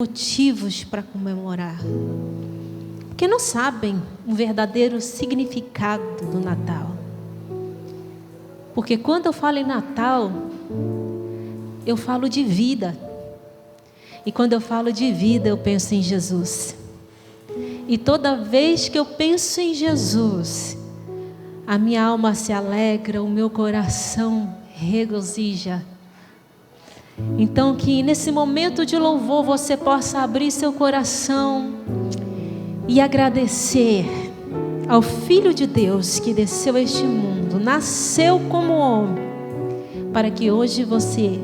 motivos para comemorar, porque não sabem o verdadeiro significado do Natal. Porque quando eu falo em Natal, eu falo de vida. E quando eu falo de vida, eu penso em Jesus. E toda vez que eu penso em Jesus, a minha alma se alegra, o meu coração regozija. Então que nesse momento de louvor você possa abrir seu coração e agradecer ao Filho de Deus que desceu a este mundo, nasceu como homem, para que hoje você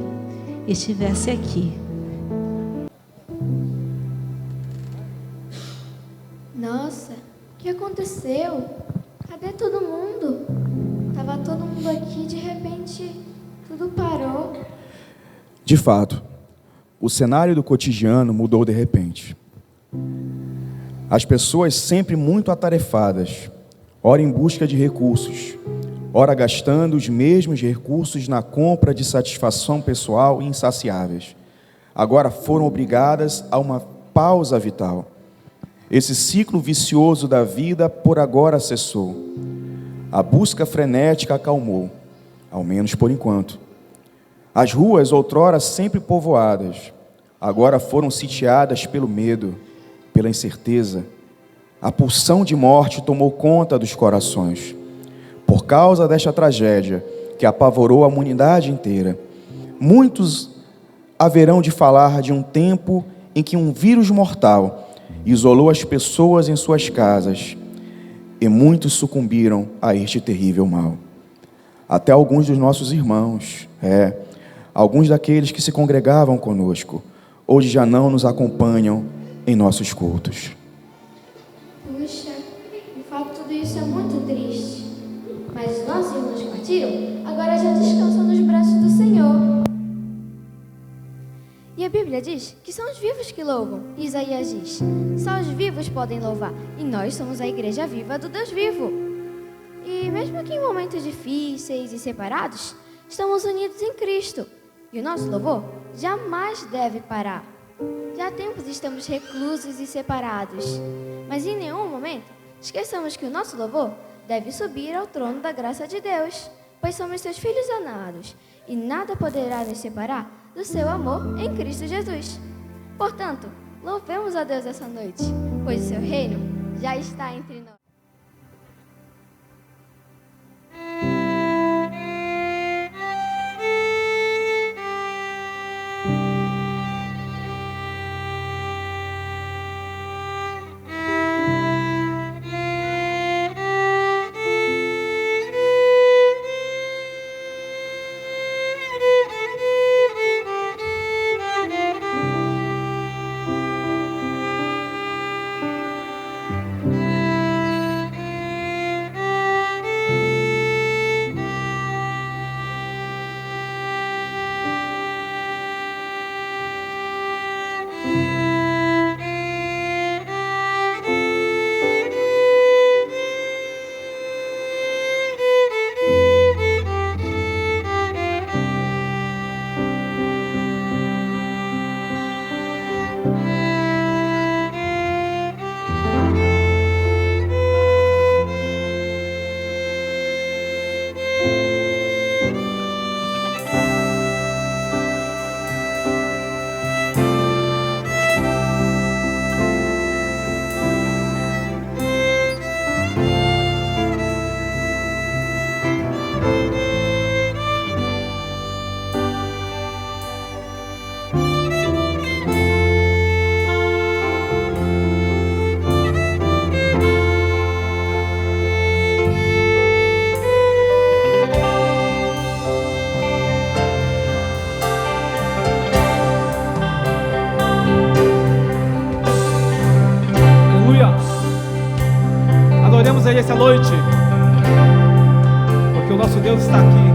estivesse aqui. Nossa, o que aconteceu? Cadê todo mundo? Tava todo mundo aqui, de repente tudo parou. De fato, o cenário do cotidiano mudou de repente. As pessoas sempre muito atarefadas, ora em busca de recursos, ora gastando os mesmos recursos na compra de satisfação pessoal insaciáveis, agora foram obrigadas a uma pausa vital. Esse ciclo vicioso da vida por agora cessou. A busca frenética acalmou, ao menos por enquanto. As ruas, outrora sempre povoadas, agora foram sitiadas pelo medo, pela incerteza. A pulsão de morte tomou conta dos corações. Por causa desta tragédia que apavorou a humanidade inteira, muitos haverão de falar de um tempo em que um vírus mortal isolou as pessoas em suas casas, e muitos sucumbiram a este terrível mal. Até alguns dos nossos irmãos, alguns daqueles que se congregavam conosco, hoje já não nos acompanham em nossos cultos. Puxa, de fato tudo isso é muito triste. Mas os nossos irmãos que partiram, agora já descansam nos braços do Senhor. E a Bíblia diz que são os vivos que louvam. E Isaías diz, só os vivos podem louvar. E nós somos a igreja viva do Deus vivo. E mesmo que em momentos difíceis e separados, estamos unidos em Cristo. E o nosso louvor jamais deve parar. Já há tempos estamos reclusos e separados. Mas em nenhum momento esqueçamos que o nosso louvor deve subir ao trono da graça de Deus, pois somos seus filhos amados, e nada poderá nos separar do seu amor em Cristo Jesus. Portanto, louvemos a Deus essa noite, pois o seu reino já está entre nós. Adoremos a Ele essa noite, porque o nosso Deus está aqui,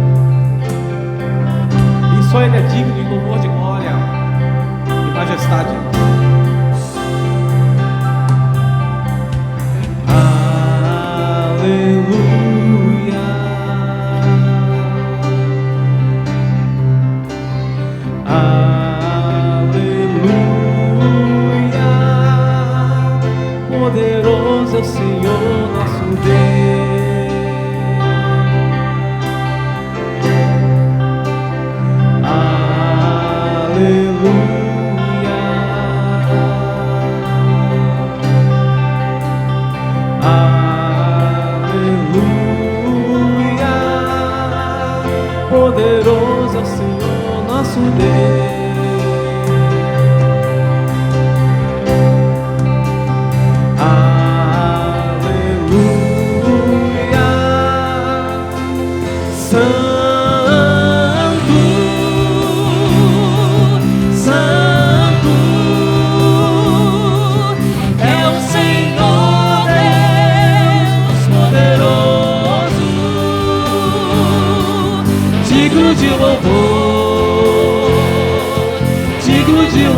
e só Ele é digno de louvor, de glória e majestade. Aleluia, aleluia.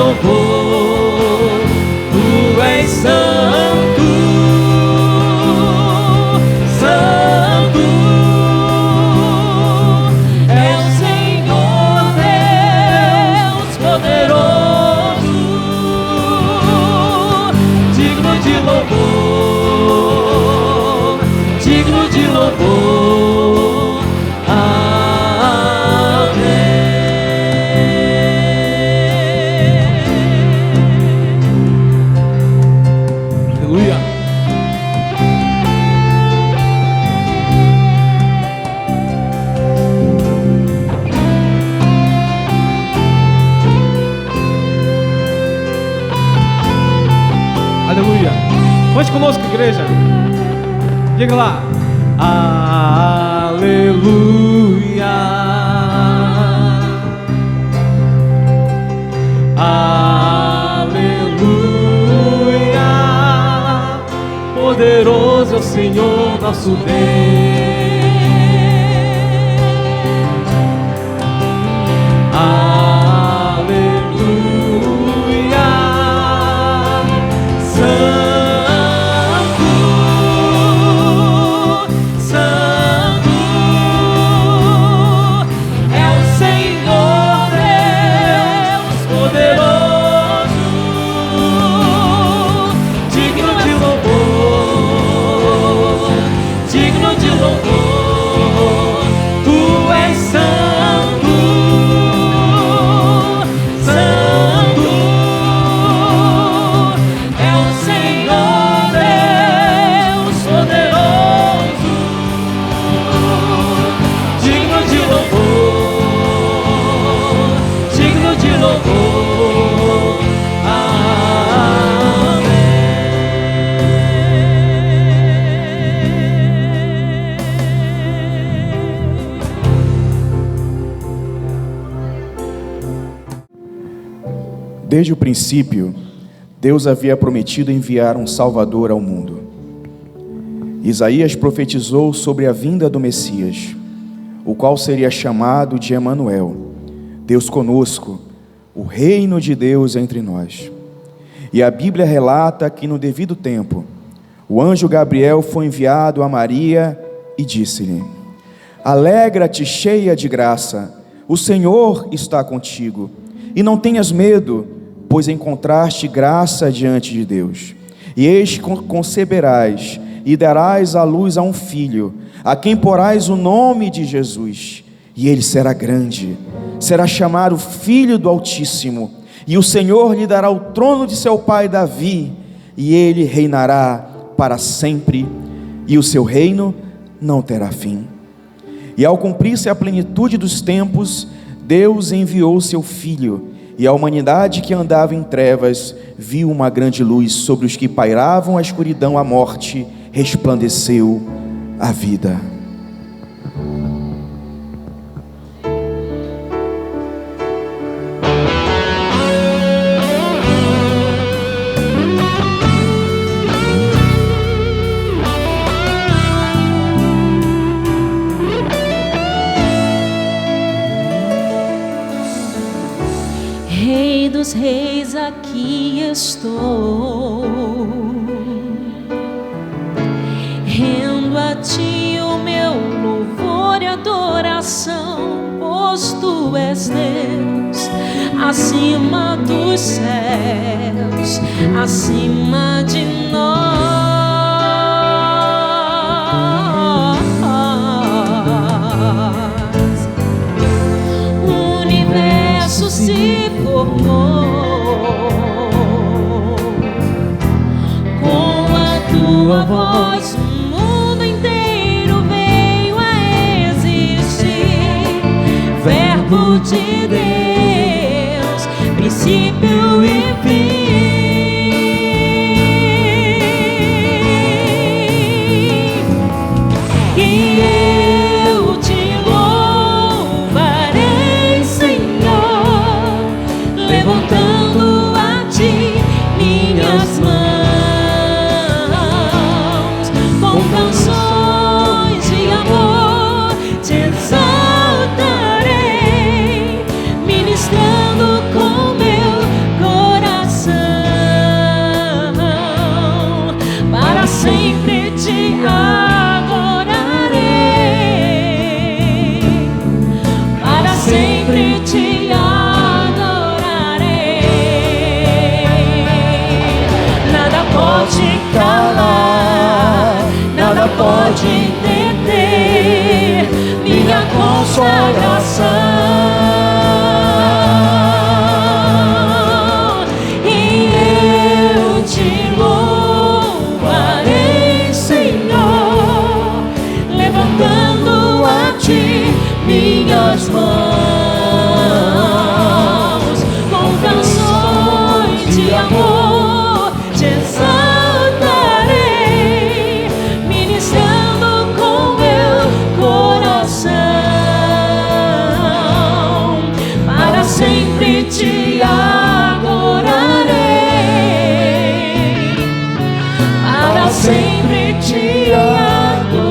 louvor. Tu és santo, santo, é o Senhor Deus poderoso, digno de louvor, digno de louvor. Aleluia. Cante conosco, igreja. Diga lá. Aleluia. Aleluia. Poderoso é o Senhor nosso Deus. Desde o princípio, Deus havia prometido enviar um Salvador ao mundo. Isaías profetizou sobre a vinda do Messias, o qual seria chamado de Emanuel, Deus conosco, o reino de Deus entre nós. E a Bíblia relata que no devido tempo, o anjo Gabriel foi enviado a Maria e disse-lhe: Alegra-te, cheia de graça, o Senhor está contigo, e não tenhas medo, pois encontraste graça diante de Deus. E eis que conceberás e darás à luz a um filho, a quem porás o nome de Jesus. E ele será grande, será chamado Filho do Altíssimo, e o Senhor lhe dará o trono de seu pai Davi, e ele reinará para sempre, e o seu reino não terá fim. E ao cumprir-se a plenitude dos tempos, Deus enviou seu Filho, e a humanidade que andava em trevas viu uma grande luz. Sobre os que pairavam a escuridão, a morte, resplandeceu a vida. Rei dos reis, aqui estou, rendo a ti o meu louvor e adoração, pois tu és Deus, acima dos céus, acima de nós. O universo se com a tua voz, o mundo inteiro veio a existir. Verbo de Deus, princípio e fim. E eu te louvarei, Senhor, levantando a ti minhas mãos, com canções de amor te exaltarei, ministrando com meu te exaltarei, ministrando com meu coração, para sempre te adorarei, para sempre te adorarei.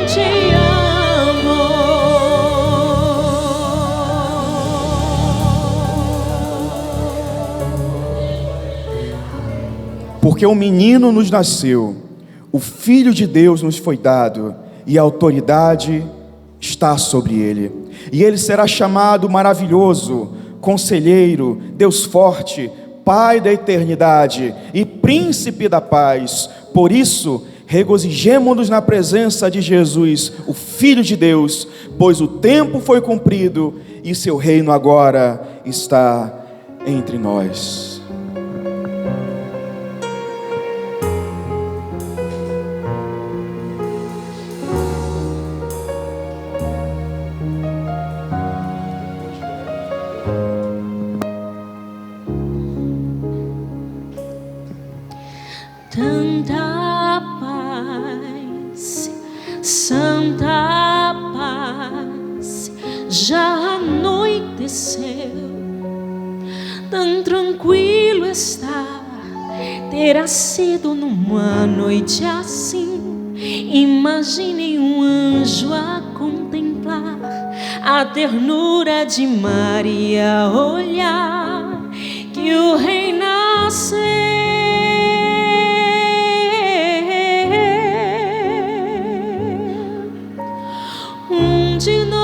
Te amo. Porque um menino nos nasceu, o Filho de Deus nos foi dado, e a autoridade está sobre ele. E ele será chamado Maravilhoso, Conselheiro, Deus Forte, Pai da Eternidade e Príncipe da Paz. Por isso, regozijemo-nos na presença de Jesus, o Filho de Deus, pois o tempo foi cumprido e seu reino agora está entre nós. Tanta paz, santa paz, já anoiteceu. Tão tranquilo está, terá sido numa noite assim. Imaginem um anjo a contemplar a ternura de Maria, olhar que o rei nasceu. De nós,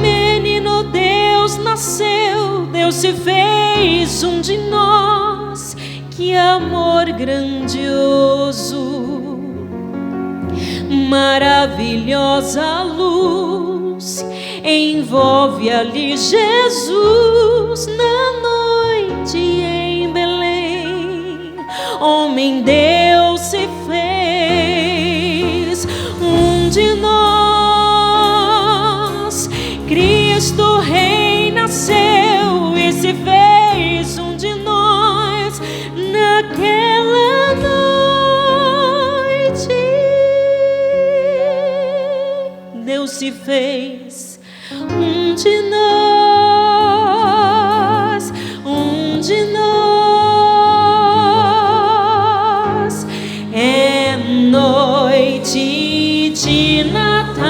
menino Deus nasceu, Deus se fez um de nós. Que amor grandioso, maravilhosa luz envolve ali Jesus na noite em Belém. Homem Deus se fez um de nós, Cristo Rei nasceu e se fez um de nós naquela noite. Deus se fez um de nós, um de nós. É noite de Natal,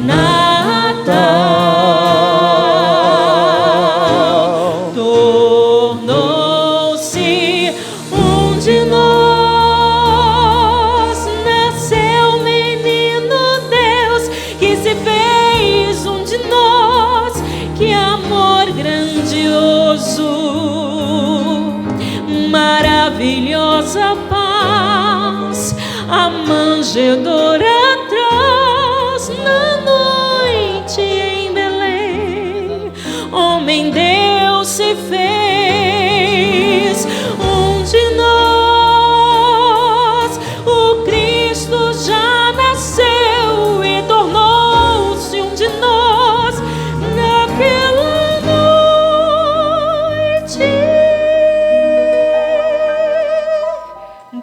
Natal, tornou-se um de nós. Nasceu o menino Deus que se fez um de nós. Que amor grandioso, maravilhosa paz, a manjedoura traz na noite em Belém. Homem Deus se fez um de nós, o Cristo já nasceu e tornou-se um de nós naquela noite.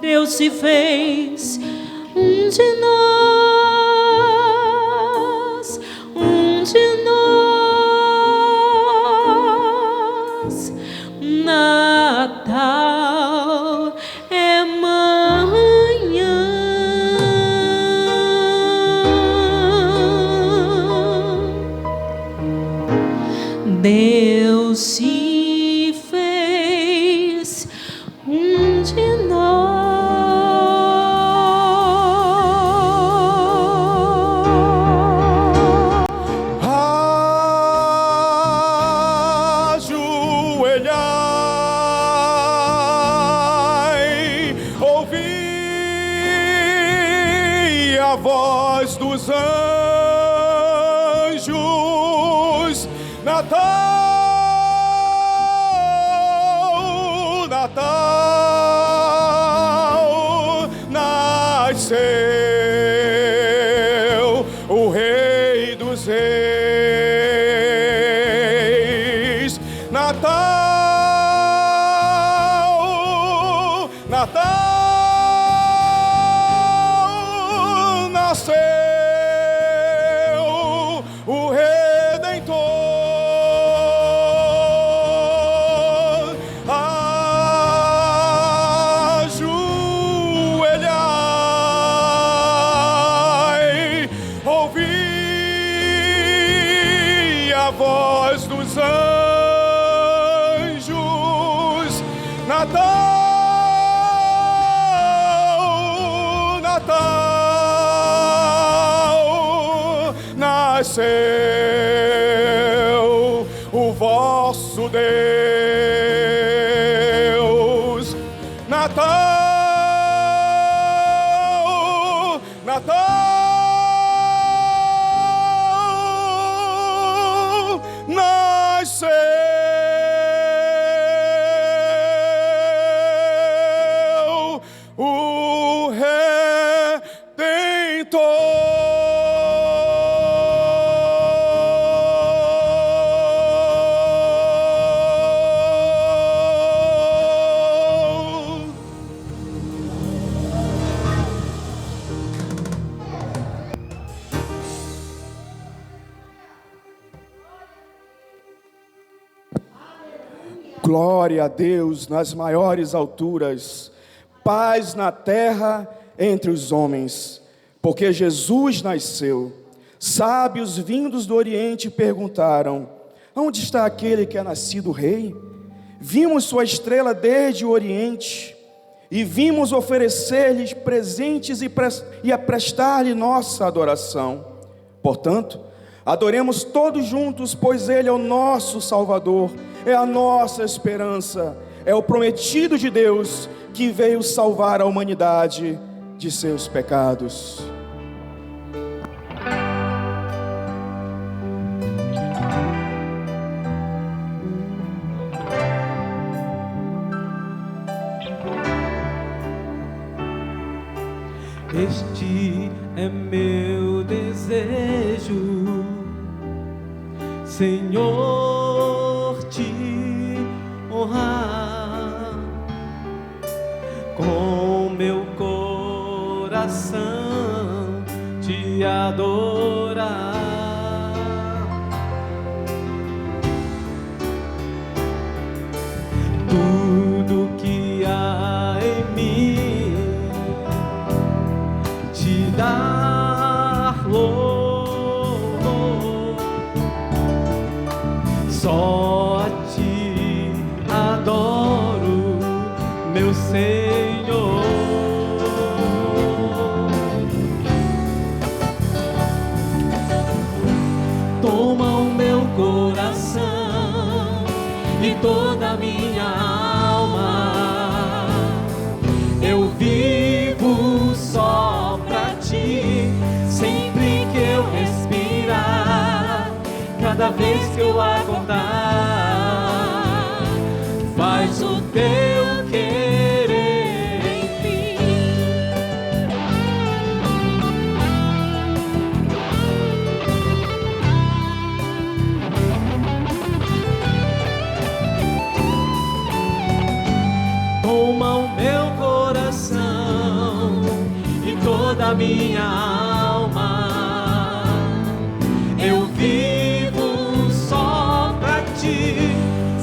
Deus se fez um de nós, um de nós. Natal é manhã. Deus se fez um de nós. Ajoelhai, ouvi a voz dos anjos. Natal Natal nasceu o Redentor. Ajoelhai, ouvi a voz dos anjos. Natal, Natal, nasceu o vosso Deus. Natal, Natal, nasceu o Redentor. Glória a Deus nas maiores alturas, paz na terra entre os homens, porque Jesus nasceu. Sábios vindos do Oriente perguntaram: onde está aquele que é nascido rei? Vimos sua estrela desde o Oriente e vimos oferecer-lhes presentes e a prestar-lhe nossa adoração. Portanto, adoremos todos juntos, pois Ele é o nosso Salvador, é a nossa esperança, é o prometido de Deus que veio salvar a humanidade de seus pecados. Este é meu desejo, Senhor, te honrar com meu coração, te adorar. Tudo que há em mim te dar louvor, só a ti adoro, meu Senhor. Toma o meu coração e toda a minha alma, eu vivo só pra ti, sempre que eu respirar, cada vez que eu acordar, faz o teu querer em mim. Toma o meu coração e toda a minha alma, eu vivo só pra ti,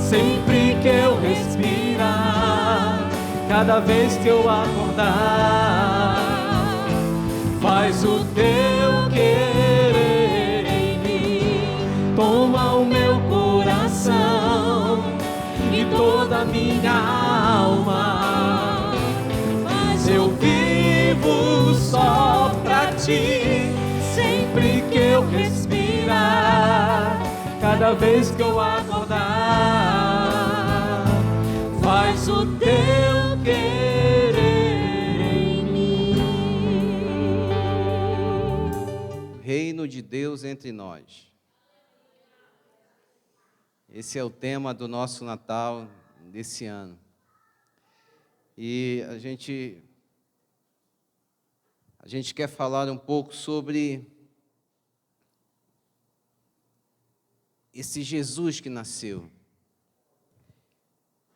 sempre que eu respirar, cada vez que eu acordar, faz o teu querer em mim. Toma o meu coração e toda a minha alma, mas eu vivo só pra ti, sempre que eu respirar, cada vez que eu acordar, faz o teu querer em mim. Reino de Deus entre nós. Esse é o tema do nosso Natal desse ano. E a gente quer falar um pouco sobre esse Jesus que nasceu.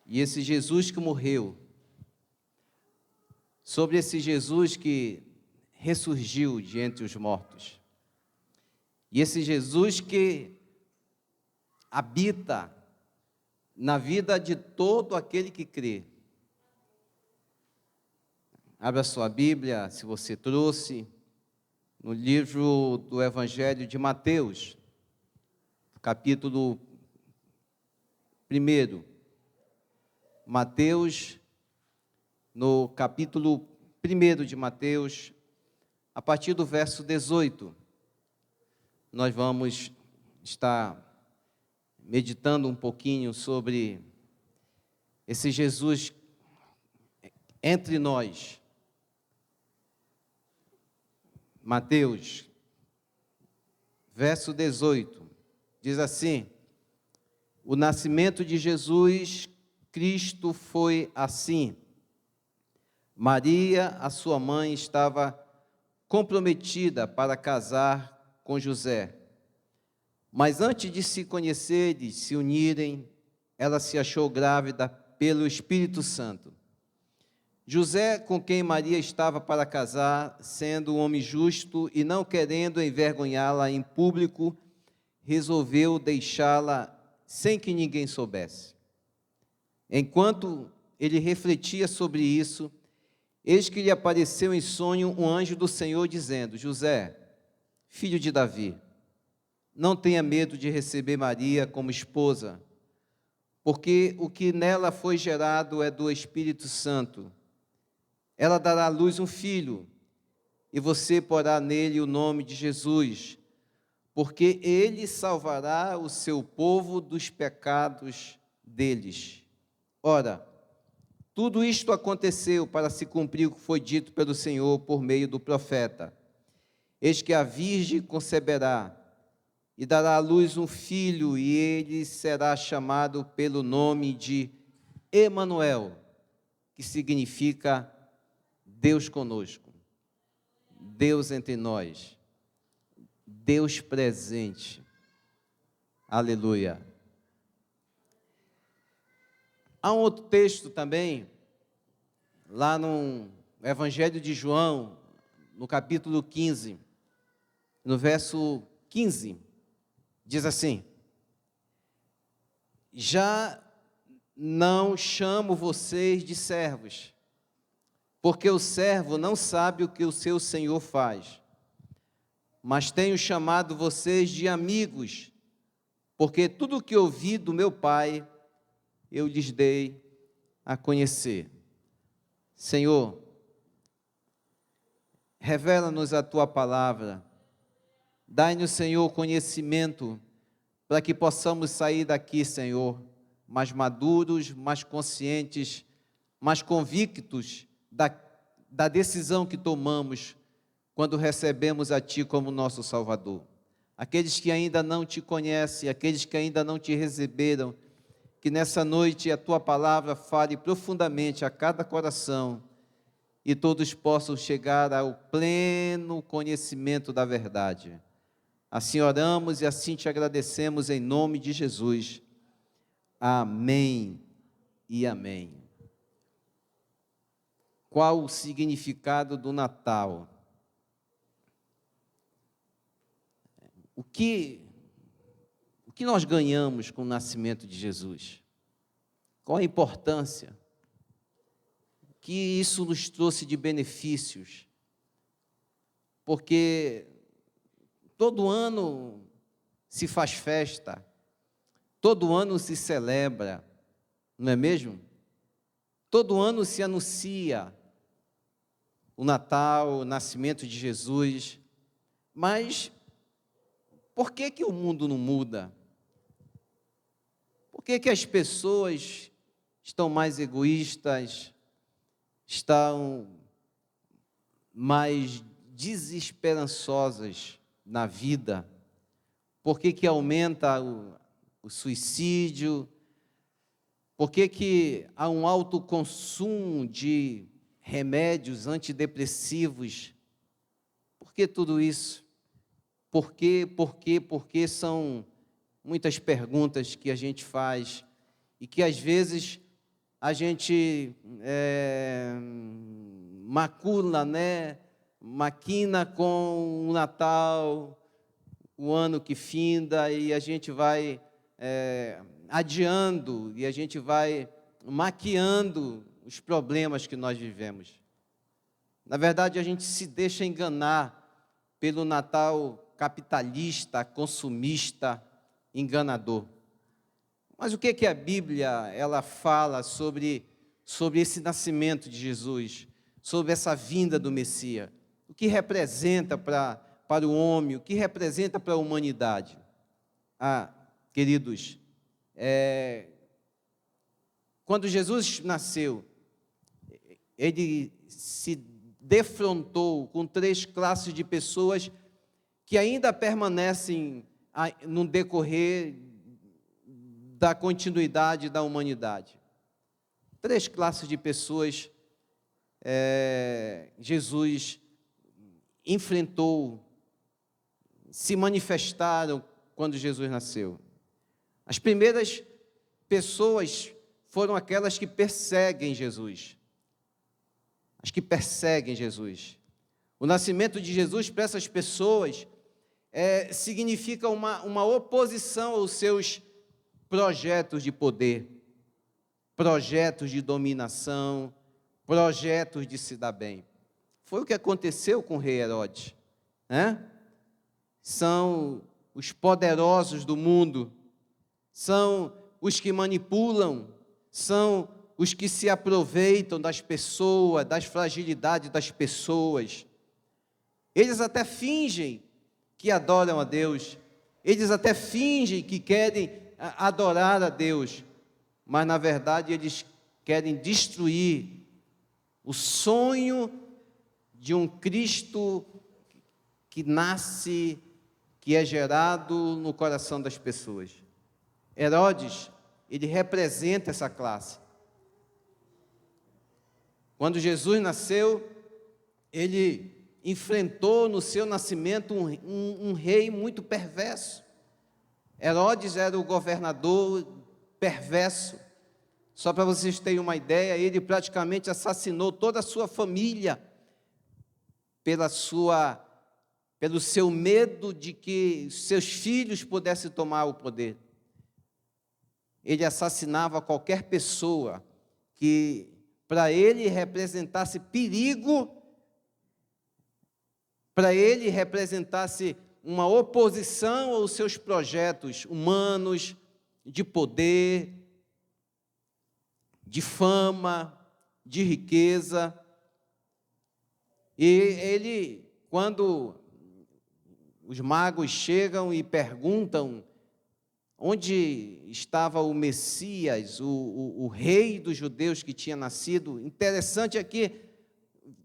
E esse Jesus que morreu sobre esse Jesus que ressurgiu de entre os mortos. E esse Jesus que habita na vida de todo aquele que crê. Abra sua Bíblia, se você trouxe, no livro do Evangelho de Mateus, capítulo 1. Mateus, no capítulo 1 de Mateus, a partir do verso 18, nós vamos estar meditando um pouquinho sobre esse Jesus entre nós. Mateus, verso 18, diz assim: o nascimento de Jesus Cristo foi assim. Maria, a sua mãe, estava comprometida para casar com José. Mas antes de se conhecerem, se unirem, ela se achou grávida pelo Espírito Santo. José, com quem Maria estava para casar, sendo um homem justo e não querendo envergonhá-la em público, resolveu deixá-la sem que ninguém soubesse. Enquanto ele refletia sobre isso, eis que lhe apareceu em sonho um anjo do Senhor, dizendo: José, filho de Davi, não tenha medo de receber Maria como esposa, porque o que nela foi gerado é do Espírito Santo. Ela dará à luz um filho, e você porá nele o nome de Jesus, porque ele salvará o seu povo dos pecados deles. Ora, tudo isto aconteceu para se cumprir o que foi dito pelo Senhor por meio do profeta. Eis que a virgem conceberá e dará à luz um filho, e ele será chamado pelo nome de Emanuel, que significa Deus conosco, Deus entre nós, Deus presente. Aleluia. Há um outro texto também, lá no Evangelho de João, no capítulo 15, no verso 15, diz assim: já não chamo vocês de servos, porque o servo não sabe o que o seu senhor faz, mas tenho chamado vocês de amigos, porque tudo o que ouvi do meu Pai, eu lhes dei a conhecer. Senhor, revela-nos a Tua palavra, dai-nos, Senhor, conhecimento, para que possamos sair daqui, Senhor, mais maduros, mais conscientes, mais convictos da decisão que tomamos quando recebemos a Ti como nosso Salvador. Aqueles que ainda não Te conhecem, aqueles que ainda não Te receberam, que nessa noite a Tua palavra fale profundamente a cada coração e todos possam chegar ao pleno conhecimento da verdade. Assim oramos e assim Te agradecemos em nome de Jesus. Amém e amém. Qual o significado do Natal? O que nós ganhamos com o nascimento de Jesus? Qual a importância que isso nos trouxe de benefícios? Porque todo ano se faz festa, todo ano se celebra, não é mesmo? Todo ano se anuncia o Natal, o nascimento de Jesus, mas por que o mundo não muda? Por que as pessoas estão mais egoístas, estão mais desesperançosas na vida? Por que aumenta o suicídio? Por que há um alto consumo de remédios antidepressivos? Por que tudo isso? Por que são muitas perguntas que a gente faz e que às vezes a gente macula, né? Maquina com o Natal, o ano que finda, e a gente vai adiando, e a gente vai maquiando os problemas que nós vivemos. Na verdade, a gente se deixa enganar pelo Natal capitalista, consumista, enganador. Mas o que a Bíblia ela fala sobre esse nascimento de Jesus, sobre essa vinda do Messias? O que representa para o homem, o que representa para a humanidade? Queridos, quando Jesus nasceu, ele se defrontou com 3 classes de pessoas que ainda permanecem no decorrer da continuidade da humanidade. 3 classes de pessoas Jesus enfrentou, se manifestaram quando Jesus nasceu. As primeiras pessoas foram aquelas que perseguem Jesus. As que perseguem Jesus. O nascimento de Jesus para essas pessoas significa uma oposição aos seus projetos de poder, projetos de dominação, projetos de se dar bem. Foi o que aconteceu com o rei Herodes, né? São os poderosos do mundo, são os que manipulam, são os que se aproveitam das pessoas, das fragilidades das pessoas. Eles até fingem que adoram a Deus, eles até fingem que querem adorar a Deus, mas na verdade eles querem destruir o sonho de um Cristo que nasce, que é gerado no coração das pessoas. Herodes, ele representa essa classe. Quando Jesus nasceu, ele enfrentou no seu nascimento um rei muito perverso. Herodes era o governador perverso. Só para vocês terem uma ideia, ele praticamente assassinou toda a sua família pelo seu medo de que seus filhos pudessem tomar o poder. Ele assassinava qualquer pessoa que para ele representasse perigo, para ele representasse uma oposição aos seus projetos humanos, de poder, de fama, de riqueza. E ele, quando os magos chegam e perguntam onde estava o Messias, o rei dos judeus que tinha nascido, interessante é que,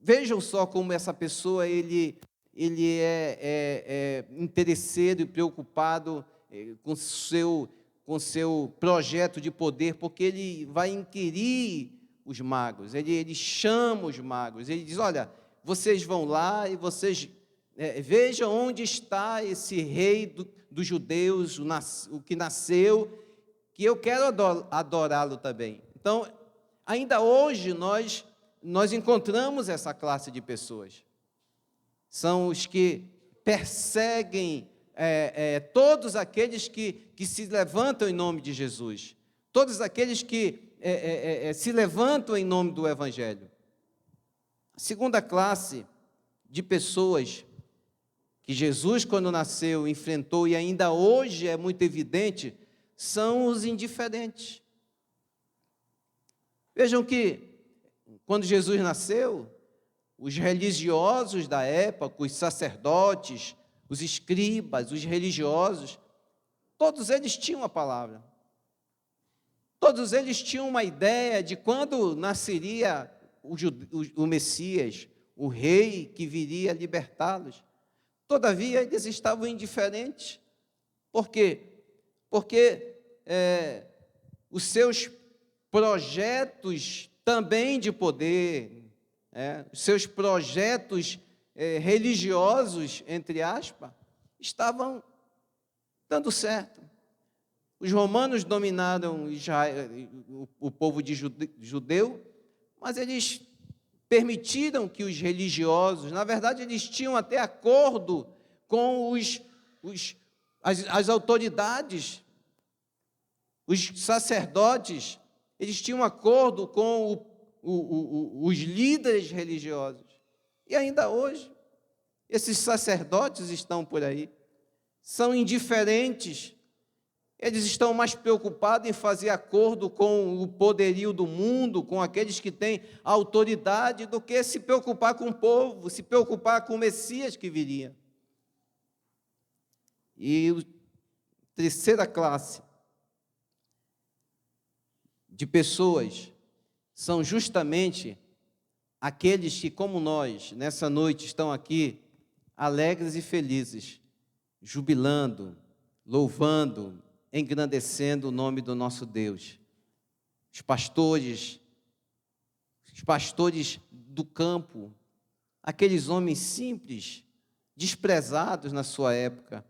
vejam só como essa pessoa, ele é interesseiro e preocupado com seu projeto de poder, porque ele vai inquirir os magos, ele chama os magos, ele diz, olha, vocês vão lá e vocês vejam onde está esse rei dos judeus, o que nasceu, que eu quero adorá-lo também. Então, ainda hoje nós encontramos essa classe de pessoas. São os que perseguem todos aqueles que se levantam em nome de Jesus, todos aqueles que se levantam em nome do Evangelho. A segunda classe de pessoas que Jesus, quando nasceu, enfrentou e ainda hoje é muito evidente, são os indiferentes. Vejam que, quando Jesus nasceu, os religiosos da época, os sacerdotes, os escribas, os religiosos, todos eles tinham a palavra. Todos eles tinham uma ideia de quando nasceria o Messias, o rei que viria libertá-los. Todavia, eles estavam indiferentes. Por quê? Porque os seus projetos também de poder, os seus projetos religiosos, entre aspas, estavam dando certo. Os romanos dominaram Israel, o povo judeu, mas eles permitiram que os religiosos, na verdade, eles tinham até acordo com as autoridades, os sacerdotes, eles tinham acordo com os líderes religiosos. E ainda hoje, esses sacerdotes estão por aí, são indiferentes, eles estão mais preocupados em fazer acordo com o poderio do mundo, com aqueles que têm autoridade, do que se preocupar com o povo, se preocupar com o Messias que viria. E a terceira classe de pessoas são justamente aqueles que, como nós, nessa noite, estão aqui alegres e felizes, jubilando, louvando, engrandecendo o nome do nosso Deus. Os pastores do campo, aqueles homens simples, desprezados na sua época,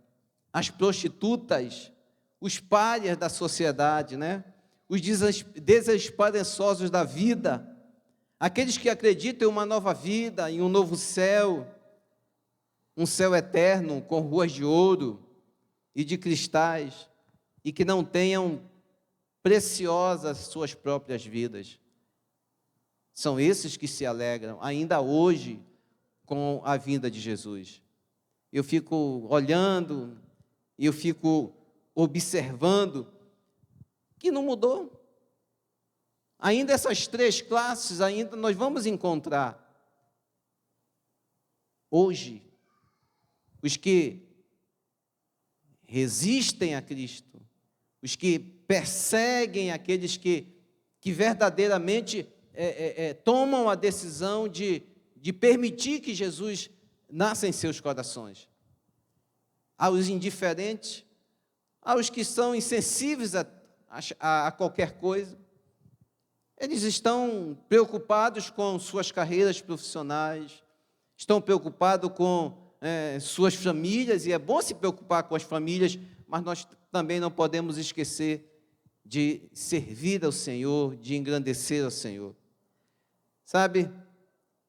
as prostitutas, os párias da sociedade, né? Os desesperançosos da vida, aqueles que acreditam em uma nova vida, em um novo céu, um céu eterno com ruas de ouro e de cristais, e que não tenham preciosas suas próprias vidas. São esses que se alegram, ainda hoje, com a vinda de Jesus. Eu fico olhando, eu fico observando, que não mudou. Ainda essas três classes, ainda nós vamos encontrar. Hoje, os que resistem a Cristo, os que perseguem aqueles que verdadeiramente tomam a decisão de permitir que Jesus nasça em seus corações. Aos indiferentes, aos que são insensíveis a qualquer coisa, eles estão preocupados com suas carreiras profissionais, estão preocupados com suas famílias, e é bom se preocupar com as famílias, mas nós também não podemos esquecer de servir ao Senhor, de engrandecer ao Senhor. Sabe,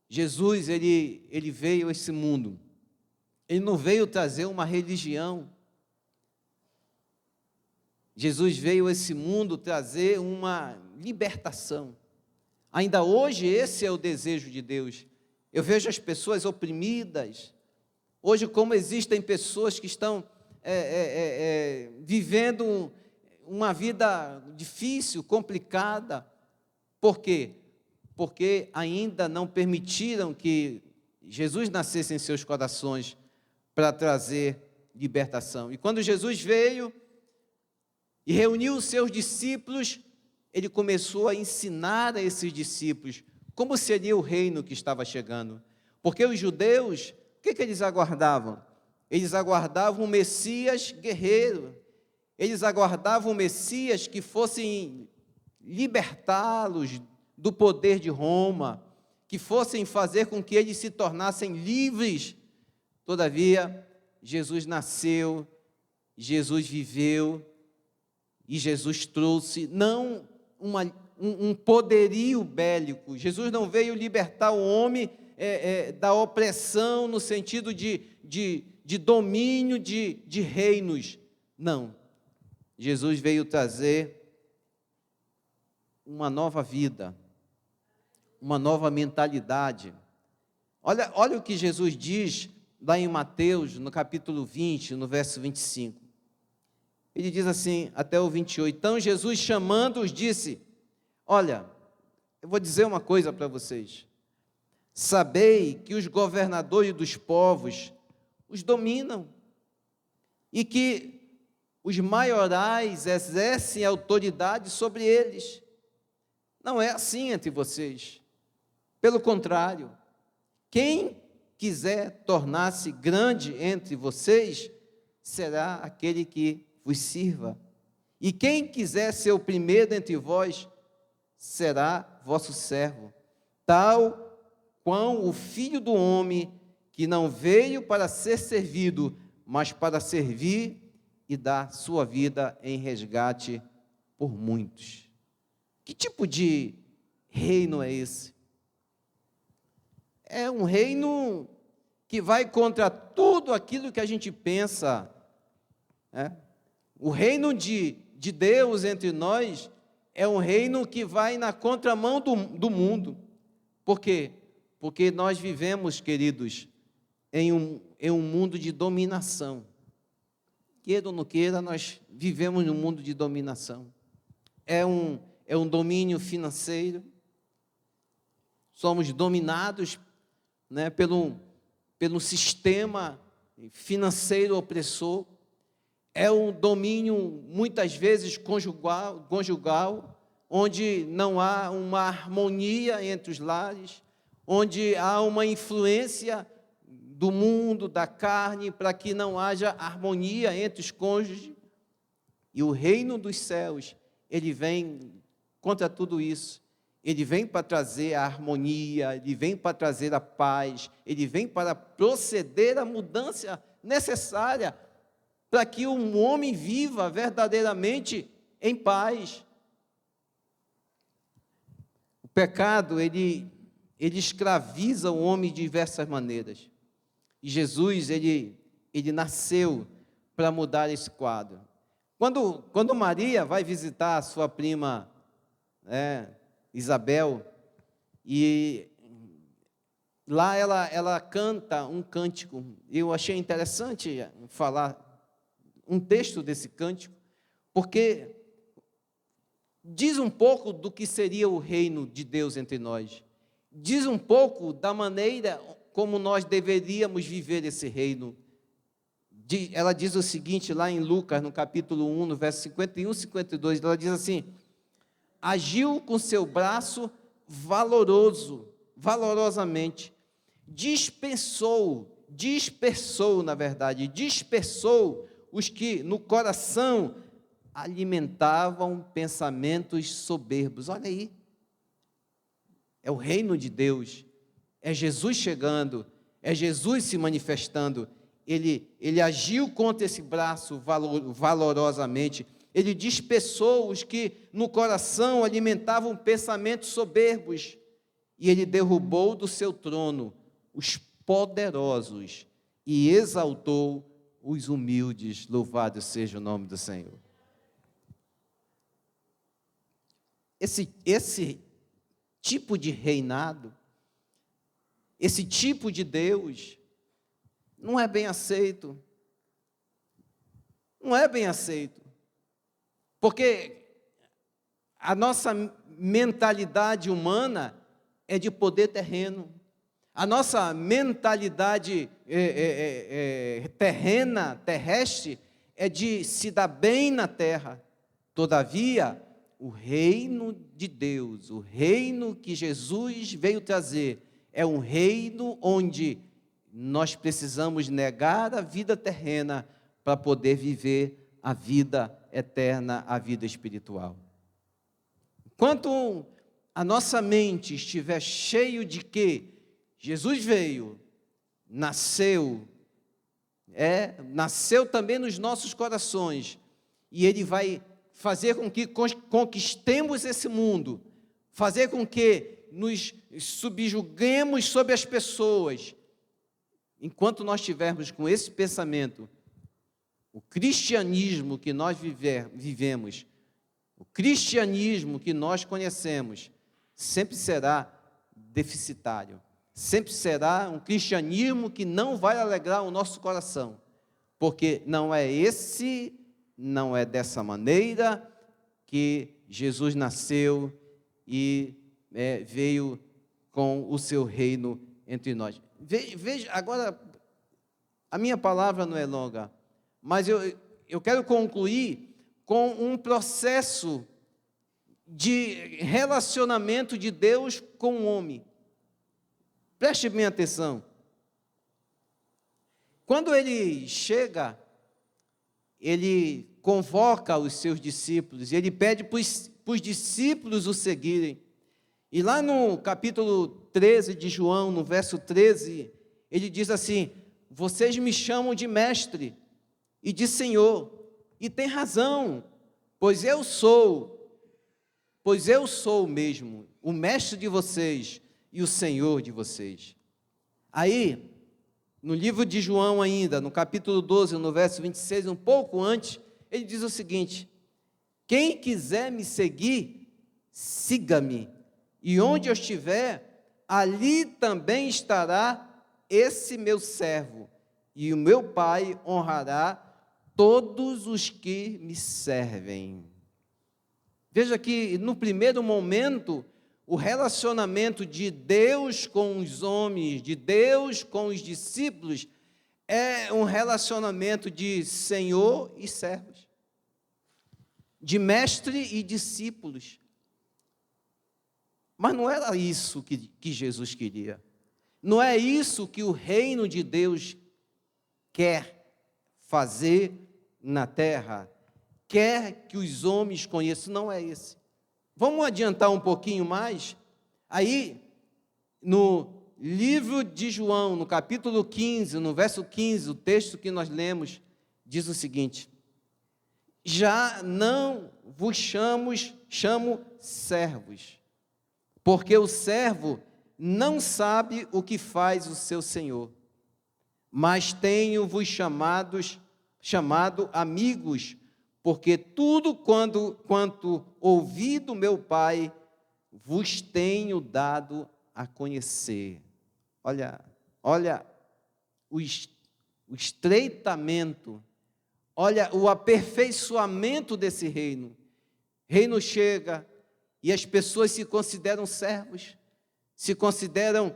Jesus, ele veio a esse mundo, ele não veio trazer uma religião, Jesus veio a esse mundo trazer uma libertação. Ainda hoje esse é o desejo de Deus. Eu vejo as pessoas oprimidas, hoje como existem pessoas que estão vivendo uma vida difícil, complicada. Por quê? Porque ainda não permitiram que Jesus nascesse em seus corações para trazer libertação. E quando Jesus veio e reuniu os seus discípulos, ele começou a ensinar a esses discípulos como seria o reino que estava chegando. Porque os judeus, o que eles aguardavam? Eles aguardavam um Messias guerreiro, eles aguardavam um Messias que fosse libertá-los do poder de Roma, que fossem fazer com que eles se tornassem livres. Todavia, Jesus nasceu, Jesus viveu, e Jesus trouxe não um poderio bélico. Jesus não veio libertar o homem da opressão no sentido de domínio de reinos. Não. Jesus veio trazer uma nova vida, uma nova mentalidade. Olha o que Jesus diz lá em Mateus, no capítulo 20, no verso 25. Ele diz assim, até o 28, então Jesus chamando-os disse, olha, eu vou dizer uma coisa para vocês, sabei que os governadores dos povos os dominam, e que os maiorais exercem autoridade sobre eles. Não é assim entre vocês, pelo contrário, quem quiser tornar-se grande entre vocês, será aquele que vos sirva. E quem quiser ser o primeiro entre vós, será vosso servo. Tal qual o Filho do Homem, que não veio para ser servido, mas para servir e dar sua vida em resgate por muitos. Que tipo de reino é esse? é um reino que vai contra tudo aquilo que a gente pensa. O reino de Deus entre nós é um reino que vai na contramão do mundo. Por quê? Porque nós vivemos, queridos, em um mundo de dominação. Queira ou não queira, nós vivemos num mundo de dominação. É um domínio financeiro. Somos dominados, né, pelo sistema financeiro opressor. É um domínio, muitas vezes, conjugal, onde não há uma harmonia entre os lares, onde há uma influência do mundo, da carne, para que não haja harmonia entre os cônjuges. E o reino dos céus, ele vem contra tudo isso. Ele vem para trazer a harmonia, ele vem para trazer a paz, ele vem para proceder a mudança necessária para que um homem viva verdadeiramente em paz. O pecado, ele escraviza o homem de diversas maneiras. E Jesus, ele nasceu para mudar esse quadro. Quando Maria vai visitar a sua prima Isabel, e lá ela canta um cântico. Eu achei interessante falar um texto desse cântico, porque diz um pouco do que seria o reino de Deus entre nós. Diz um pouco da maneira como nós deveríamos viver esse reino. Ela diz o seguinte, lá em Lucas, no capítulo 1, no verso 51 e 52, ela diz assim: agiu com seu braço valorosamente, dispersou os que no coração alimentavam pensamentos soberbos. Olha aí, é o reino de Deus, é Jesus chegando, é Jesus se manifestando. Ele agiu contra esse braço valorosamente. Ele dispersou os que no coração alimentavam pensamentos soberbos. E ele derrubou do seu trono os poderosos e exaltou os humildes. Louvado seja o nome do Senhor. Esse tipo de reinado, esse tipo de Deus, não é bem aceito. Não é bem aceito. Porque a nossa mentalidade humana é de poder terreno. A nossa mentalidade terrestre, é de se dar bem na terra. Todavia, o reino de Deus, o reino que Jesus veio trazer, é um reino onde nós precisamos negar a vida terrena para poder viver a vida eterna, a vida espiritual. Enquanto a nossa mente estiver cheio de que Jesus veio, nasceu também nos nossos corações, e Ele vai fazer com que conquistemos esse mundo, fazer com que nos subjuguemos sobre as pessoas. Enquanto nós estivermos com esse pensamento, o cristianismo que nós vivemos, o cristianismo que nós conhecemos, sempre será deficitário, sempre será um cristianismo que não vai alegrar o nosso coração, porque não é dessa maneira que Jesus nasceu e veio com o seu reino entre nós. Veja, agora, a minha palavra não é longa, mas eu quero concluir com um processo de relacionamento de Deus com o homem. Preste bem atenção. Quando ele chega, ele convoca os seus discípulos, e ele pede para os discípulos o seguirem. E lá no capítulo 13 de João, no verso 13, ele diz assim: vocês me chamam de mestre e de Senhor, e tem razão, pois eu sou mesmo o mestre de vocês e o Senhor de vocês. Aí, no livro de João ainda, no capítulo 12, no verso 26, um pouco antes, ele diz o seguinte: quem quiser me seguir, siga-me, e onde eu estiver, ali também estará esse meu servo, e o meu Pai honrará todos os que me servem. Veja que, no primeiro momento, o relacionamento de Deus com os homens, de Deus com os discípulos, é um relacionamento de Senhor e servos, de mestre e discípulos. Mas não era isso que Jesus queria. Não é isso que o reino de Deus quer fazer na terra, quer que os homens conheçam, não é esse. Vamos adiantar um pouquinho mais? Aí, no livro de João, no capítulo 15, no verso 15, o texto que nós lemos, diz o seguinte: já não vos chamo servos, porque o servo não sabe o que faz o seu senhor, mas tenho-vos chamado amigos, porque tudo quanto ouvi do meu Pai, vos tenho dado a conhecer. Olha o estreitamento, olha o aperfeiçoamento desse reino. Reino chega e as pessoas se consideram servos, se consideram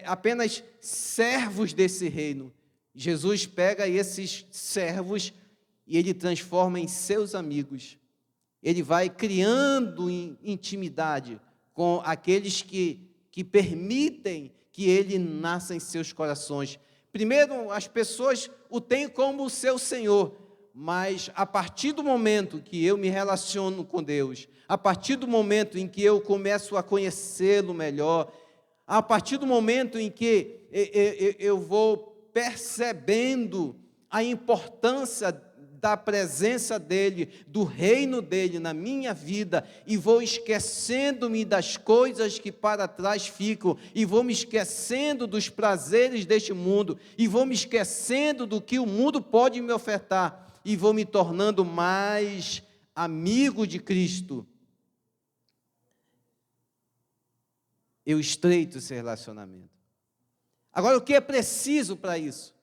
apenas servos desse reino. Jesus pega esses servos e ele transforma em seus amigos. Ele vai criando intimidade com aqueles que permitem que ele nasça em seus corações. Primeiro, as pessoas o têm como o seu Senhor, mas a partir do momento que eu me relaciono com Deus, a partir do momento em que eu começo a conhecê-lo melhor, a partir do momento em que eu vou percebendo a importância da presença dEle, do reino dEle na minha vida, e vou esquecendo-me das coisas que para trás ficam, e vou me esquecendo dos prazeres deste mundo, e vou me esquecendo do que o mundo pode me ofertar, e vou me tornando mais amigo de Cristo. Eu estreito esse relacionamento. Agora, o que é preciso para isso?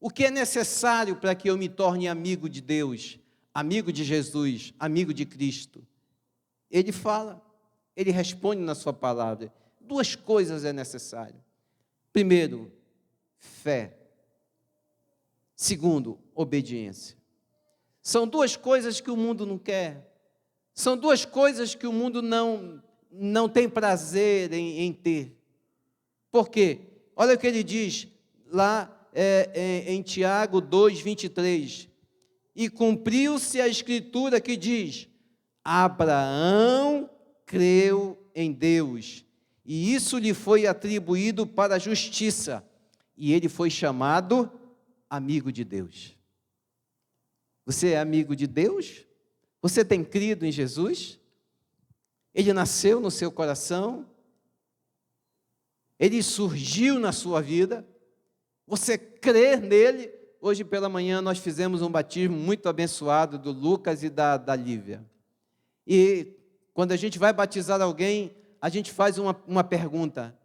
O que é necessário para que eu me torne amigo de Deus, amigo de Jesus, amigo de Cristo? Ele fala, ele responde na sua palavra. Duas coisas é necessário. Primeiro, fé. Segundo, obediência. São duas coisas que o mundo não quer. São duas coisas que o mundo não tem prazer em ter. Por quê? Olha o que ele diz lá em Tiago 2:23. E cumpriu-se a escritura que diz: Abraão creu em Deus, e isso lhe foi atribuído para a justiça, e ele foi chamado amigo de Deus. Você é amigo de Deus? Você tem crido em Jesus? Ele nasceu no seu coração? Ele surgiu na sua vida? Você crê nele? Hoje pela manhã nós fizemos um batismo muito abençoado do Lucas e da Lívia. E quando a gente vai batizar alguém, a gente faz uma pergunta.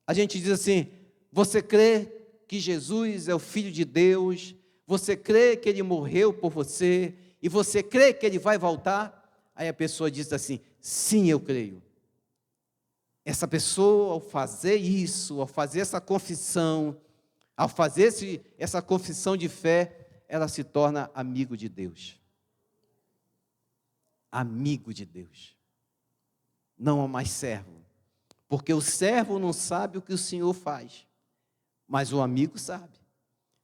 A gente diz assim: você crê que Jesus é o Filho de Deus? Você crê que Ele morreu por você? E você crê que Ele vai voltar? Aí a pessoa diz assim: sim, eu creio. Essa pessoa, ao fazer isso, ao fazer essa confissão, ao fazer essa confissão de fé, ela se torna amigo de Deus. Amigo de Deus. Não é mais servo. Porque o servo não sabe o que o Senhor faz, mas o amigo sabe.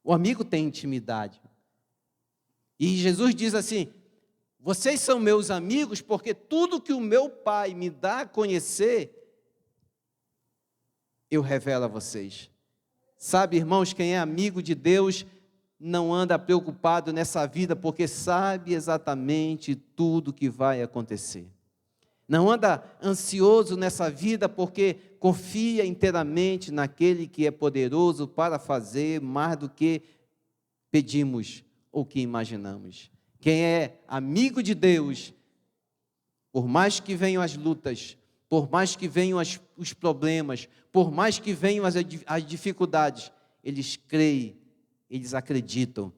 O amigo tem intimidade. E Jesus diz assim: vocês são meus amigos porque tudo que o meu Pai me dá a conhecer, eu revelo a vocês. Sabe, irmãos, quem é amigo de Deus não anda preocupado nessa vida, porque sabe exatamente tudo que vai acontecer. Não anda ansioso nessa vida, porque confia inteiramente naquele que é poderoso para fazer mais do que pedimos ou que imaginamos. Quem é amigo de Deus, por mais que venham as lutas, por mais que venham os problemas, por mais que venham as dificuldades, eles creem, eles acreditam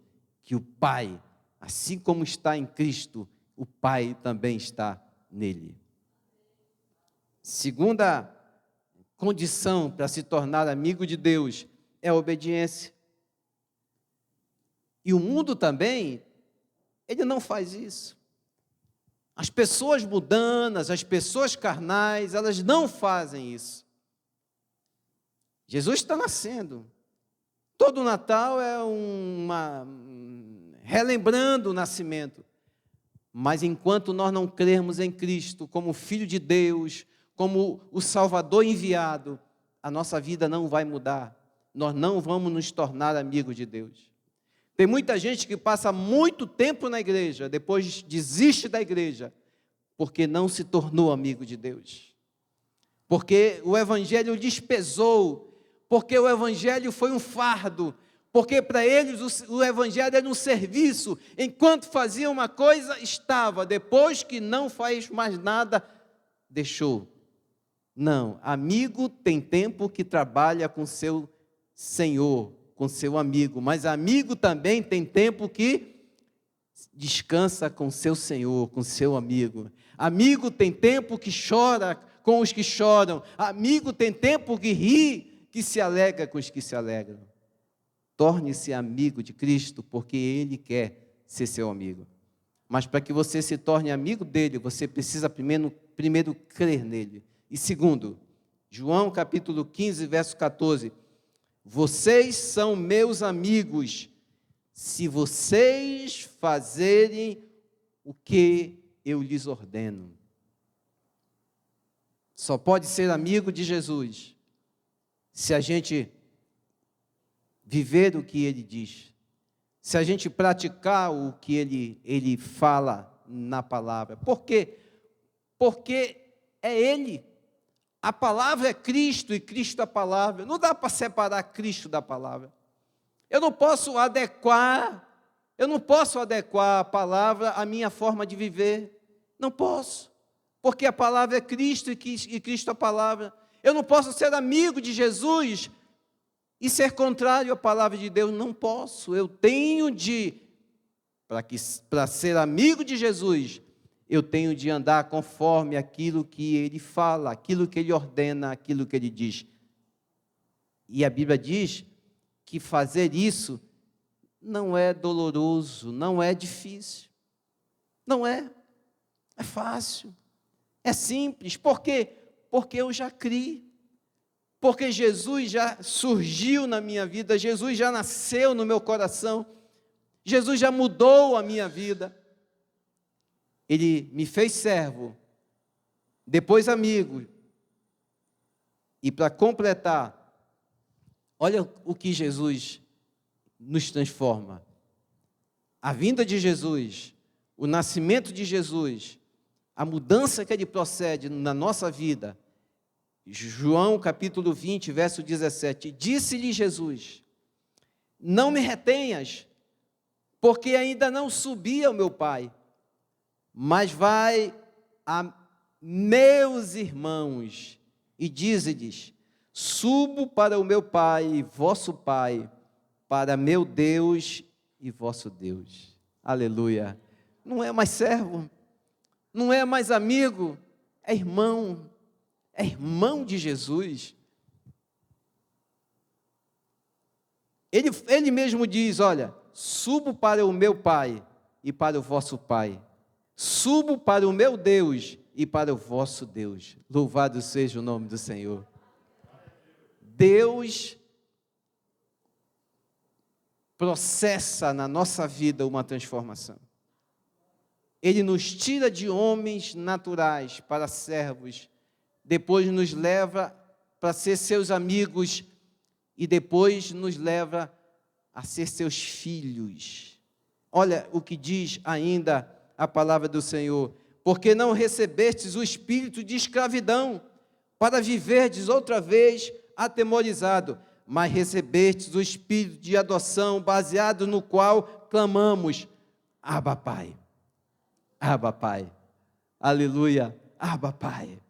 que o Pai, assim como está em Cristo, o Pai também está nele. Segunda condição para se tornar amigo de Deus é a obediência. E o mundo também, ele não faz isso. As pessoas mundanas, as pessoas carnais, elas não fazem isso. Jesus está nascendo. Todo Natal é relembrando o nascimento. Mas enquanto nós não crermos em Cristo como Filho de Deus, como o Salvador enviado, a nossa vida não vai mudar. Nós não vamos nos tornar amigos de Deus. Tem muita gente que passa muito tempo na igreja, depois desiste da igreja, porque não se tornou amigo de Deus. Porque o Evangelho lhes pesou, porque o Evangelho foi um fardo, porque para eles o Evangelho era um serviço, enquanto fazia uma coisa, estava, depois que não faz mais nada, deixou. Não, amigo tem tempo que trabalha com seu senhor, com seu amigo, mas amigo também tem tempo que descansa com seu senhor, com seu amigo. Amigo tem tempo que chora com os que choram, amigo tem tempo que ri, que se alegra com os que se alegram. Torne-se amigo de Cristo, porque Ele quer ser seu amigo. Mas para que você se torne amigo dele, você precisa primeiro crer nele. E segundo, João capítulo 15, verso 14, vocês são meus amigos, se vocês fazerem o que eu lhes ordeno. Só pode ser amigo de Jesus se a gente viver o que ele diz, se a gente praticar o que ele fala na palavra. Por quê? Porque é ele. A palavra é Cristo e Cristo é a palavra. Não dá para separar Cristo da palavra. Eu não posso adequar a palavra à minha forma de viver. Não posso. Porque a palavra é Cristo e Cristo é a palavra. Eu não posso ser amigo de Jesus e ser contrário à palavra de Deus. Não posso. Eu tenho para ser amigo de Jesus, eu tenho de andar conforme aquilo que ele fala, aquilo que ele ordena, aquilo que ele diz. E a Bíblia diz que fazer isso não é doloroso, não é difícil. Não é. É fácil. É simples. Por quê? Porque eu já criei. Porque Jesus já surgiu na minha vida, Jesus já nasceu no meu coração, Jesus já mudou a minha vida. Ele me fez servo, depois amigo. E para completar, olha o que Jesus nos transforma. A vinda de Jesus, o nascimento de Jesus, a mudança que ele procede na nossa vida. João capítulo 20, verso 17, disse-lhe Jesus, não me retenhas, porque ainda não subi ao meu Pai, mas vai a meus irmãos e dize-lhes, subo para o meu Pai e vosso Pai, para meu Deus e vosso Deus. Aleluia. Não é mais servo, não é mais amigo, é irmão. É irmão de Jesus. Ele mesmo diz, olha, subo para o meu Pai e para o vosso Pai. Subo para o meu Deus e para o vosso Deus. Louvado seja o nome do Senhor. Deus processa na nossa vida uma transformação. Ele nos tira de homens naturais para servos, depois nos leva para ser seus amigos e depois nos leva a ser seus filhos. Olha o que diz ainda a palavra do Senhor, porque não recebestes o espírito de escravidão, para viverdes outra vez atemorizado, mas recebestes o espírito de adoção, baseado no qual clamamos, Abba, Pai. Abba, Pai. Aleluia. Abba, Pai.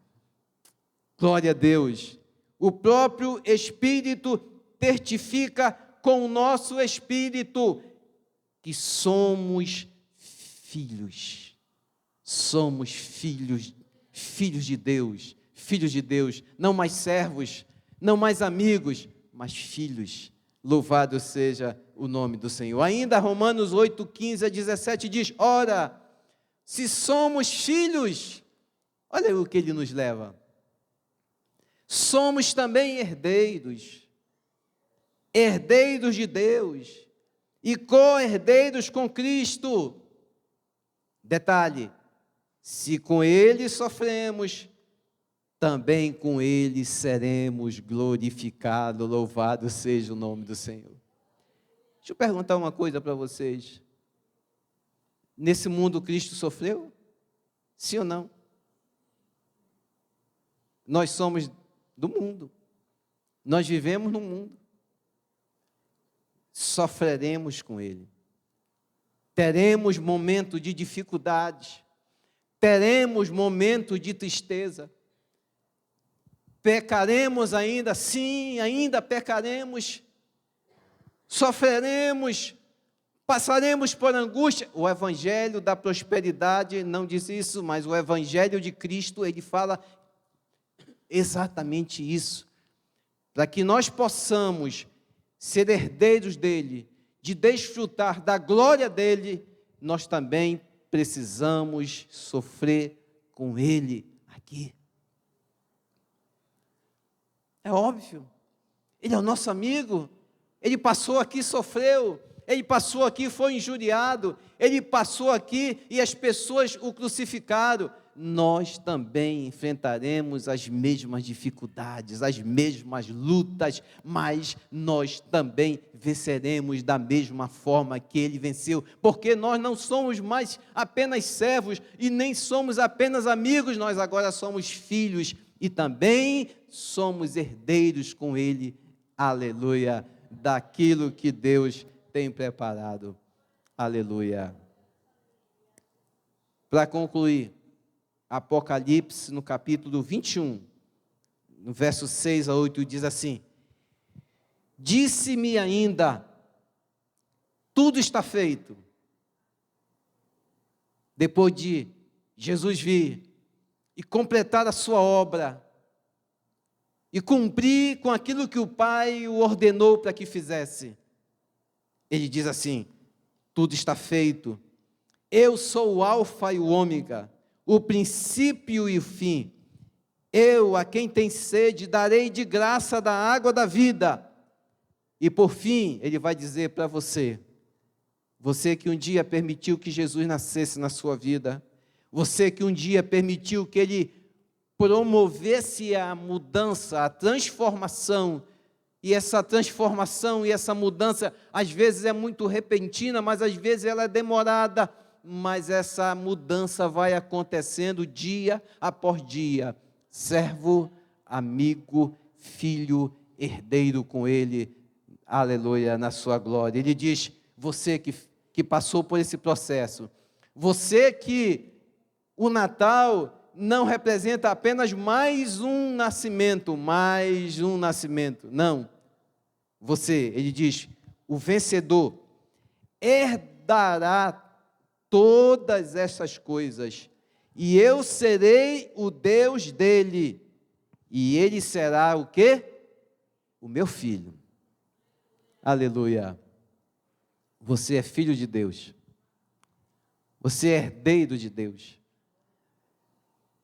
Glória a Deus. O próprio Espírito testifica com o nosso espírito que somos filhos. Somos filhos de Deus. Filhos de Deus. Não mais servos, não mais amigos, mas filhos. Louvado seja o nome do Senhor. Ainda Romanos 8, 15 a 17 diz, ora, se somos filhos, olha o que ele nos leva. Somos também herdeiros, herdeiros de Deus e co-herdeiros com Cristo. Detalhe, se com Ele sofremos, também com Ele seremos glorificados, louvado seja o nome do Senhor. Deixa eu perguntar uma coisa para vocês. Nesse mundo Cristo sofreu? Sim ou não? Nós somos do mundo. Nós vivemos no mundo. Sofreremos com Ele. Teremos momento de dificuldade. Teremos momento de tristeza. Pecaremos ainda, sim, ainda pecaremos. Sofreremos. Passaremos por angústia. O Evangelho da prosperidade não diz isso, mas o Evangelho de Cristo, ele fala exatamente isso, para que nós possamos ser herdeiros dele, de desfrutar da glória dele, nós também precisamos sofrer com ele aqui. É óbvio, ele é o nosso amigo, ele passou aqui e sofreu, ele passou aqui e foi injuriado, ele passou aqui e as pessoas o crucificaram. Nós também enfrentaremos as mesmas dificuldades, as mesmas lutas, mas nós também venceremos da mesma forma que ele venceu, porque nós não somos mais apenas servos e nem somos apenas amigos, nós agora somos filhos e também somos herdeiros com ele, aleluia, daquilo que Deus tem preparado, aleluia. Para concluir, Apocalipse, no capítulo 21, no verso 6 a 8, diz assim, disse-me ainda, tudo está feito. Depois de Jesus vir e completar a sua obra, e cumprir com aquilo que o Pai o ordenou para que fizesse, ele diz assim, tudo está feito, eu sou o alfa e o ômega, o princípio e o fim. Eu, a quem tem sede, darei de graça da água da vida. E por fim, ele vai dizer para você, você que um dia permitiu que Jesus nascesse na sua vida, você que um dia permitiu que ele promovesse a mudança, a transformação, e essa transformação e essa mudança, às vezes é muito repentina, mas às vezes ela é demorada, mas essa mudança vai acontecendo dia após dia. Servo, amigo, filho, herdeiro com ele, aleluia, na sua glória. Ele diz, você que passou por esse processo, você que o Natal não representa apenas mais um nascimento, não. Você, ele diz, o vencedor herdará todas essas coisas, e eu serei o Deus dele, e ele será o quê? O meu filho. Aleluia. Você é filho de Deus. Você é herdeiro de Deus.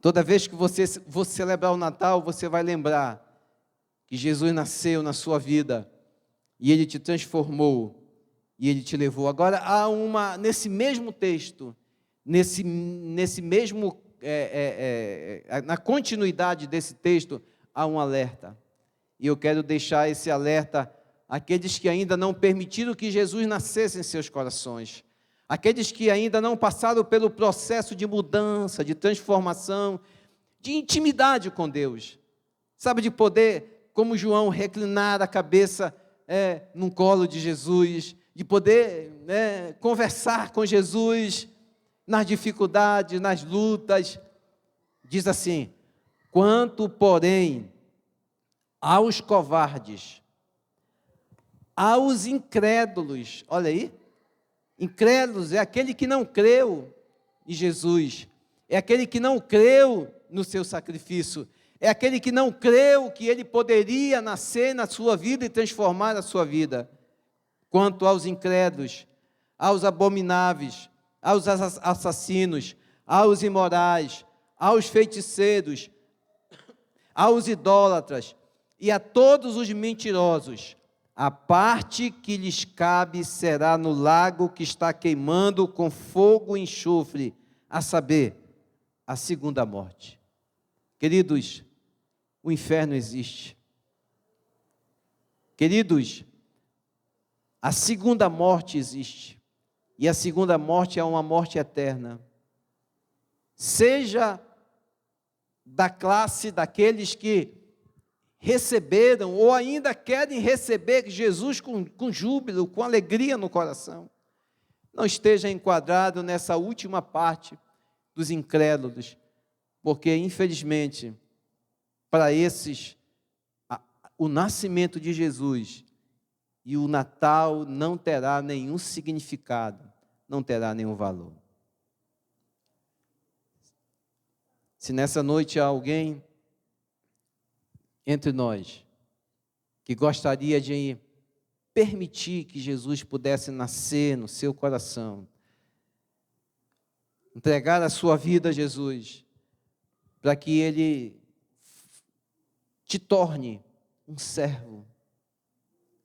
Toda vez que você for celebrar o Natal, você vai lembrar que Jesus nasceu na sua vida, e ele te transformou, e ele te levou. Agora, nesse mesmo texto, na continuidade desse texto, há um alerta. E eu quero deixar esse alerta àqueles que ainda não permitiram que Jesus nascesse em seus corações. aqueles que ainda não passaram pelo processo de mudança, de transformação, de intimidade com Deus. Sabe, de poder, como João, reclinar a cabeça no colo de Jesus, de poder conversar com Jesus nas dificuldades, nas lutas. Diz assim: quanto, porém, aos covardes, aos incrédulos, olha aí, incrédulos é aquele que não creu em Jesus, é aquele que não creu no seu sacrifício, é aquele que não creu que ele poderia nascer na sua vida e transformar a sua vida. Quanto aos incrédulos, aos abomináveis, aos assassinos, aos imorais, aos feiticeiros, aos idólatras e a todos os mentirosos, a parte que lhes cabe será no lago que está queimando com fogo e enxofre, a saber, a segunda morte. Queridos, o inferno existe. Queridos, a segunda morte existe. E a segunda morte é uma morte eterna. Seja da classe daqueles que receberam ou ainda querem receber Jesus com júbilo, com alegria no coração, não esteja enquadrado nessa última parte dos incrédulos, porque infelizmente para esses o nascimento de Jesus e o Natal não terá nenhum significado, não terá nenhum valor. Se nessa noite há alguém entre nós que gostaria de permitir que Jesus pudesse nascer no seu coração, entregar a sua vida a Jesus, para que Ele te torne um servo,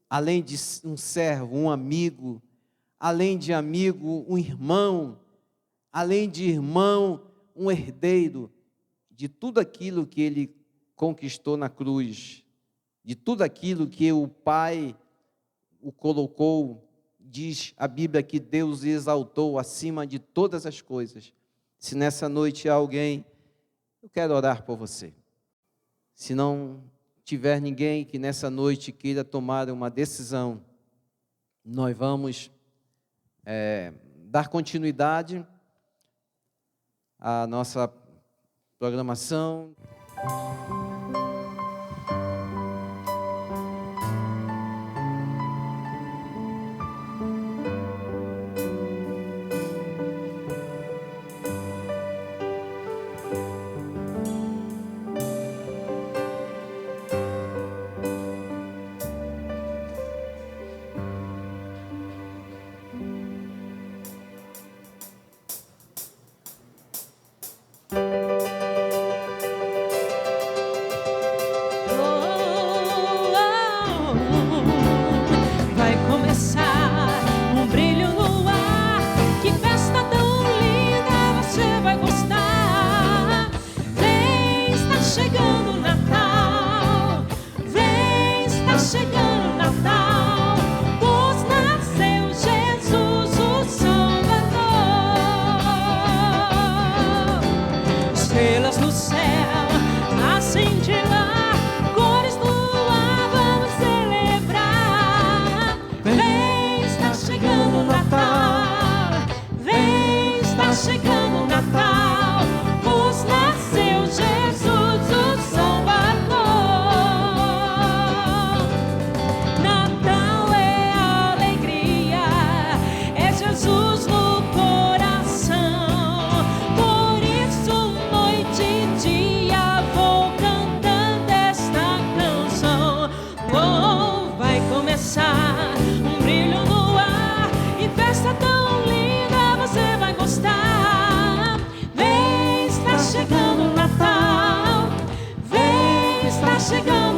além de um servo, um amigo, além de amigo, um irmão, além de irmão, um herdeiro de tudo aquilo que Ele conquistou na cruz, de tudo aquilo que o Pai o colocou. Diz a Bíblia que Deus exaltou acima de todas as coisas. Se nessa noite há alguém, eu quero orar por você. Se não tiver ninguém que nessa noite queira tomar uma decisão, nós vamos dar continuidade à nossa programação. Chegando